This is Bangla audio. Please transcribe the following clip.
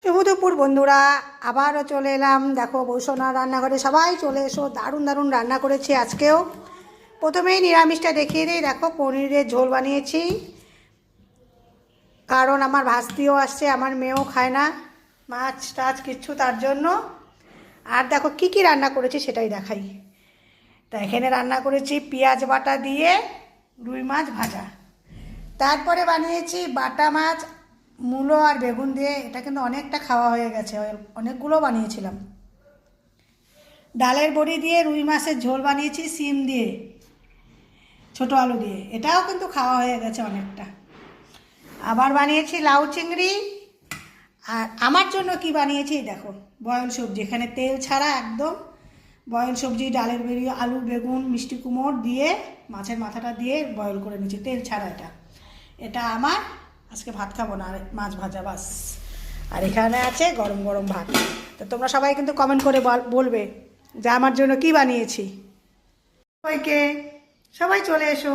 শুভ দুপুর বন্ধুরা, আবারও চলে এলাম। দেখো বৌসোনা রান্নাঘরে, সবাই চলে এসো। দারুণ দারুণ রান্না করেছি আজকেও। প্রথমেই নিরামিষটা দেখিয়ে দিই। দেখো পনিরের ঝোল বানিয়েছি, কারণ আমার ভাস্তিও আসছে, আমার মেয়েও খায় না মাছ টাছ কিচ্ছু, তার জন্য। আর দেখো কি কি রান্না করেছি সেটাই দেখাই। তা এখানে রান্না করেছি পেঁয়াজ বাটা দিয়ে রুই মাছ ভাজা। তারপরে বানিয়েছি বাটা মাছ মূলো আর বেগুন দিয়ে। এটা কিন্তু অনেকটা খাওয়া হয়ে গেছে, অনেকগুলো বানিয়েছিলাম। ডালের বড়ি দিয়ে রুই মাছের ঝোল বানিয়েছি সিম দিয়ে, ছোটো আলু দিয়ে। এটাও কিন্তু খাওয়া হয়ে গেছে অনেকটা। আবার বানিয়েছি লাউ চিংড়ি। আর আমার জন্য কি বানিয়েছি দেখো, বয়েল সবজি। এখানে তেল ছাড়া একদম বয়েল সবজি, ডালের বড়ি, আলু, বেগুন, মিষ্টি কুমড় দিয়ে মাছের মাথাটা দিয়ে বয়েল করে নিয়েছি, তেল ছাড়া। এটা আমার আজকে ভাত খাবো না, আর মাছ ভাজা বাস। আর এখানে আছে গরম গরম ভাত। তো তোমরা সবাই কিন্তু কমেন্ট করে বলবে যে আমার জন্য কি বানিয়েছি। সবাইকে, সবাই চলে এসো।